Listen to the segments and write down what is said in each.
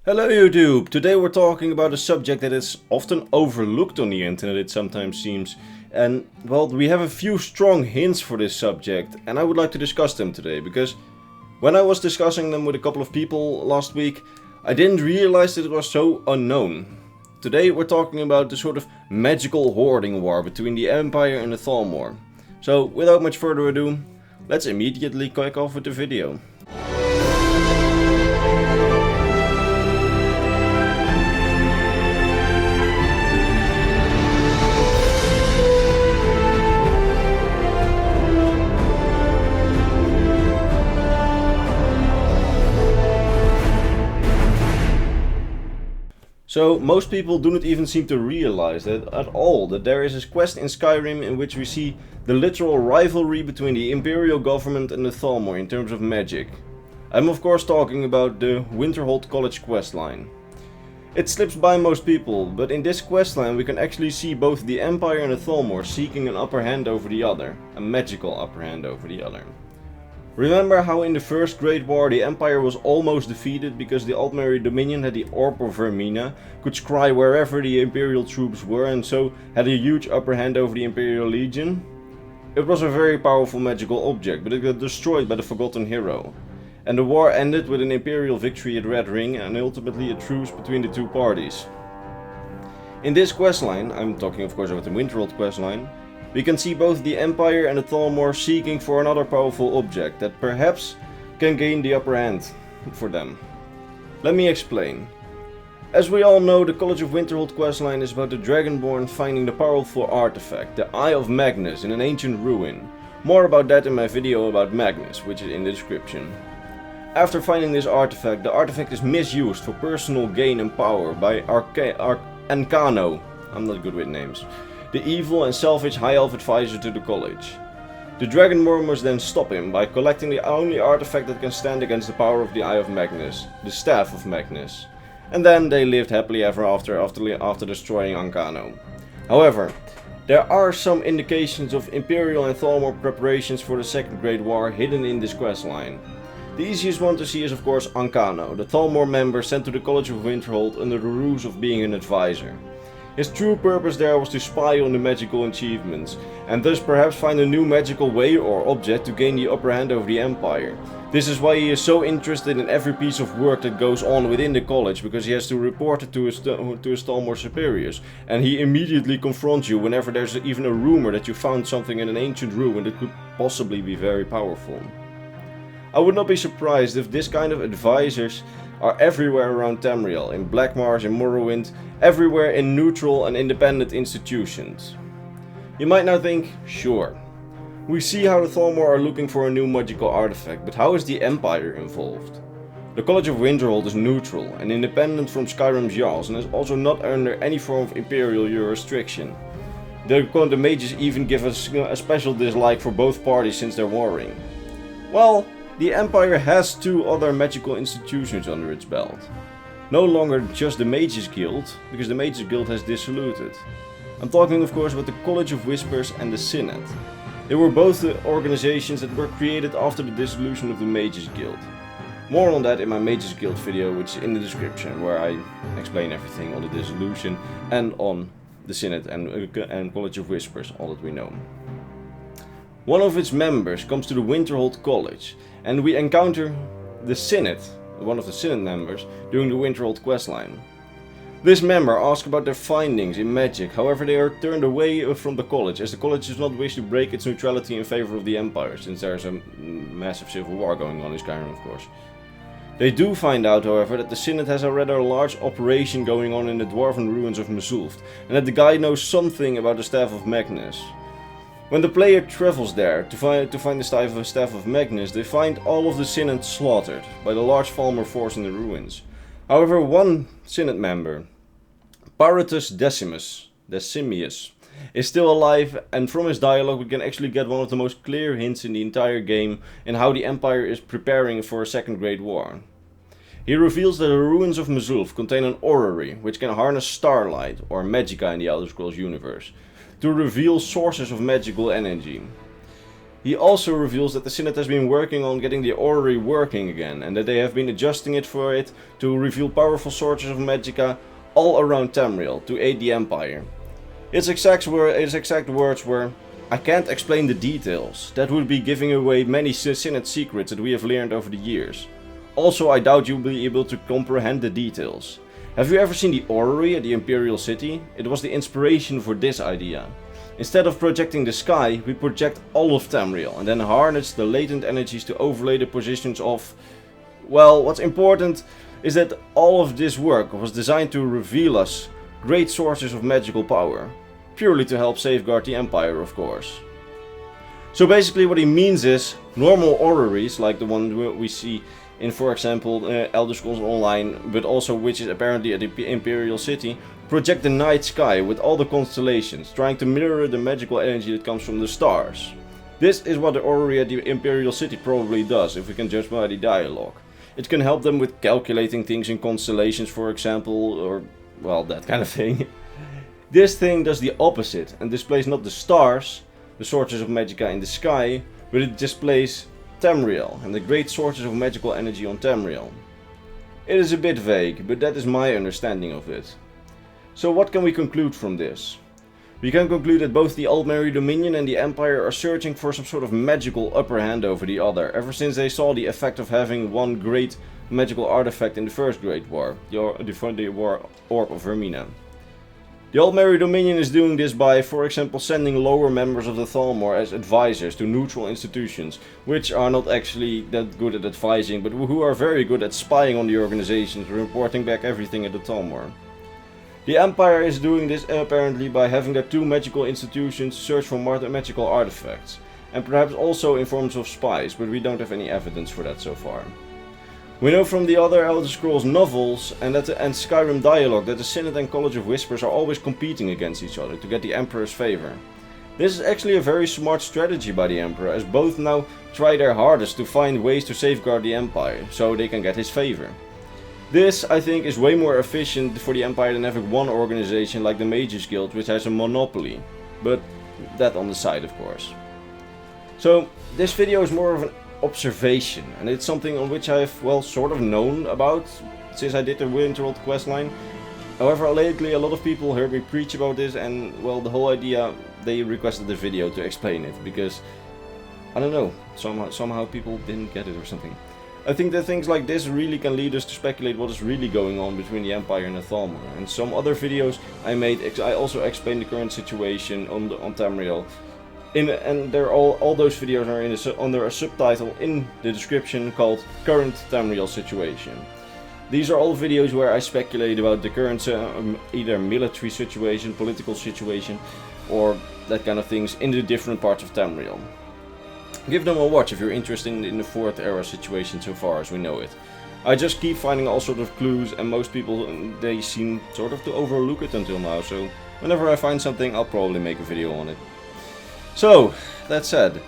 Hello YouTube! Today we're talking about a subject that is often overlooked on the internet, it sometimes seems. And, well, we have a few strong hints for this subject, and I would like to discuss them today, because when I was discussing them with a couple of people last week, I didn't realize that it was so unknown. Today we're talking about the sort of magical hoarding war between the Empire and the Thalmor. So, without much further ado, let's immediately kick off with the video. So, most people do not even seem to realize that at all, that there is this quest in Skyrim in which we see the literal rivalry between the Imperial government and the Thalmor in terms of magic. I'm of course talking about the Winterhold Questline. It slips by most people, but in this questline we can actually see both the Empire and the Thalmor seeking an upper hand over the other, a magical upper hand over the other. Remember how in the First Great War the Empire was almost defeated because the Altmeri Dominion had the Orb of Vermina, could scry wherever the Imperial troops were and so had a huge upper hand over the Imperial Legion? It was a very powerful magical object, but it got destroyed by the Forgotten Hero. And the war ended with an Imperial victory at Red Ring and ultimately a truce between the two parties. In this questline, I'm talking of course about the Winterhold Questline, we can see both the Empire and the Thalmor seeking for another powerful object that perhaps can gain the upper hand for them. Let me explain. As we all know, the College of Winterhold questline is about the Dragonborn finding the powerful artifact, the Eye of Magnus, in an ancient ruin. More about that in my video about Magnus, which is in the description. After finding this artifact, the artifact is misused for personal gain and power by Ancano. I'm not good with names. The evil and selfish High Elf advisor to the college. The Dragonborn must then stop him by collecting the only artifact that can stand against the power of the Eye of Magnus, the Staff of Magnus. And then they lived happily ever after destroying Ancano. However, there are some indications of Imperial and Thalmor preparations for the Second Great War hidden in this questline. The easiest one to see is of course Ancano, the Thalmor member sent to the College of Winterhold under the ruse of being an advisor. His true purpose there was to spy on the magical achievements, and thus perhaps find a new magical way or object to gain the upper hand over the Empire. This is why he is so interested in every piece of work that goes on within the college, because he has to report it to his Thalmor superiors, and he immediately confronts you whenever there's even a rumor that you found something in an ancient ruin that could possibly be very powerful. I would not be surprised if this kind of advisors are everywhere around Tamriel, in Blackmarsh, in Morrowind, everywhere in neutral and independent institutions. You might now think, sure, we see how the Thalmor are looking for a new magical artifact, but how is the Empire involved? The College of Winterhold is neutral and independent from Skyrim's Jarls and is also not under any form of Imperial jurisdiction. The mages even give us a special dislike for both parties since they're warring. Well, the Empire has two other magical institutions under its belt. No longer just the Mages Guild, because the Mages Guild has dissoluted. I'm talking of course about the College of Whispers and the Synod. They were both the organizations that were created after the dissolution of the Mages Guild. More on that in my Mages Guild video, which is in the description, where I explain everything on the dissolution and on the Synod and College of Whispers, all that we know. One of its members comes to the Winterhold College, and we encounter the Synod, one of the Synod members, during the Winterhold questline. This member asks about their findings in magic, however they are turned away from the college, as the college does not wish to break its neutrality in favor of the Empire, since there is a massive civil war going on in Skyrim of course. They do find out, however, that the Synod has a rather large operation going on in the dwarven ruins of Mzulft, and that the guy knows something about the Staff of Magnus. When the player travels there to find the Staff of Magnus, they find all of the Synod slaughtered by the large Thalmor force in the ruins. However, one Synod member, Paratus Decimus, is still alive, and from his dialogue we can actually get one of the most clear hints in the entire game in how the Empire is preparing for a Second Great War. He reveals that the ruins of Mzulft contain an orrery which can harness starlight, or magicka in the Elder Scrolls universe, to reveal sources of magical energy. He also reveals that the Synod has been working on getting the orrery working again, and that they have been adjusting it for it to reveal powerful sources of magicka all around Tamriel to aid the Empire. His exact words were, "I can't explain the details. That would be giving away many Synod secrets that we have learned over the years. Also, I doubt you'll be able to comprehend the details. Have you ever seen the orrery at the Imperial City? It was the inspiration for this idea. Instead of projecting the sky, we project all of Tamriel and then harness the latent energies to overlay the positions of... Well, what's important is that all of this work was designed to reveal us great sources of magical power. Purely to help safeguard the Empire, of course." So basically what he means is, normal orreries, like the one we see in, for example, Elder Scrolls Online, but also which is apparently at the Imperial City, project the night sky with all the constellations, trying to mirror the magical energy that comes from the stars. This is what the orrery at the Imperial City probably does, if we can judge by the dialogue. It can help them with calculating things in constellations, for example, or, well, that kind of thing. This thing does the opposite and displays not the stars, the sources of magicka in the sky, but it displays Tamriel and the great sources of magical energy on Tamriel. It is a bit vague, but that is my understanding of it. So what can we conclude from this? We can conclude that both the Altmerry Dominion and the Empire are searching for some sort of magical upper hand over the other, ever since they saw the effect of having one great magical artifact in the First Great War, the War Orb of Vermina. The Altmerry Dominion is doing this by, for example, sending lower members of the Thalmor as advisors to neutral institutions, which are not actually that good at advising, but who are very good at spying on the organizations and reporting back everything at the Thalmor. The Empire is doing this apparently by having their two magical institutions search for magical artifacts, and perhaps also in forms of spies, but we don't have any evidence for that so far. We know from the other Elder Scrolls novels and Skyrim dialogue that the Synod and College of Whispers are always competing against each other to get the Emperor's favor. This is actually a very smart strategy by the Emperor, as both now try their hardest to find ways to safeguard the Empire, so they can get his favor. This, I think, is way more efficient for the Empire than having one organization like the Mages Guild, which has a monopoly, but that on the side, of course. So, this video is more of an observation, and it's something on which I've, well, sort of known about since I did the Winterhold Questline. However, lately a lot of people heard me preach about this, and, well, the whole idea, they requested the video to explain it, because, I don't know, somehow people didn't get it or something. I think that things like this really can lead us to speculate what is really going on between the Empire and the Thalmor. And some other videos I made, I also explained the current situation on Tamriel. And they're all those videos are under a subtitle in the description called Current Tamriel Situation. These are all videos where I speculate about the current either military situation, political situation, or that kind of things in the different parts of Tamriel. Give them a watch if you're interested in the 4th era situation so far as we know it. I just keep finding all sorts of clues, and most people, they seem sort of to overlook it until now, so whenever I find something I'll probably make a video on it. So, that said,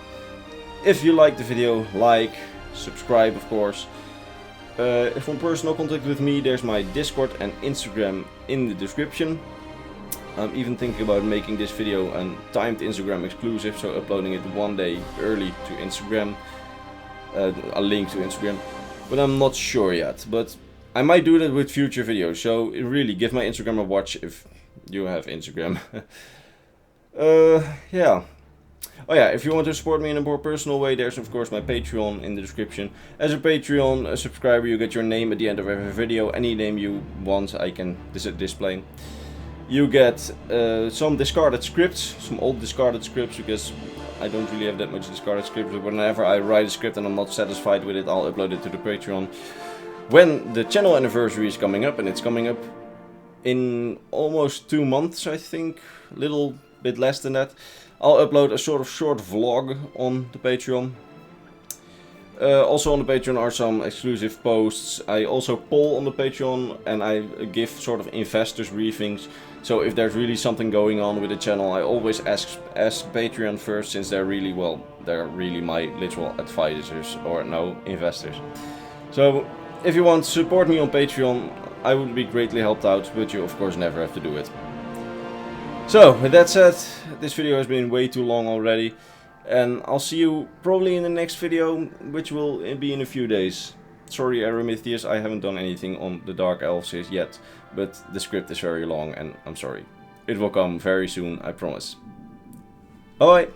if you liked the video, like, subscribe of course. If you want personal contact with me, there's my Discord and Instagram in the description. I'm even thinking about making this video a timed Instagram exclusive, so uploading it one day early to Instagram, a link to Instagram, but I'm not sure yet. But I might do that with future videos, so really give my Instagram a watch if you have Instagram. Yeah. Oh yeah, if you want to support me in a more personal way, there's of course my Patreon in the description. As a Patreon subscriber, you get your name at the end of every video. Any name you want, I can display. You get some discarded scripts, some old discarded scripts, because I don't really have that much discarded scripts, but whenever I write a script and I'm not satisfied with it, I'll upload it to the Patreon. When the channel anniversary is coming up, and it's coming up in almost 2 months, I think, a little bit less than that, I'll upload a sort of short vlog on the Patreon. Also on the Patreon are some exclusive posts. I also poll on the Patreon, and I give sort of investors briefings. So if there's really something going on with the channel, I always ask Patreon first, since they're really, well, they're really my literal advisors, or no, investors. So if you want to support me on Patreon, I would be greatly helped out, but you of course never have to do it. So with that said, this video has been way too long already. And I'll see you probably in the next video, which will be in a few days. Sorry Aramithius, I haven't done anything on the Dark Elves yet, but the script is very long and I'm sorry. It will come very soon, I promise. Bye bye!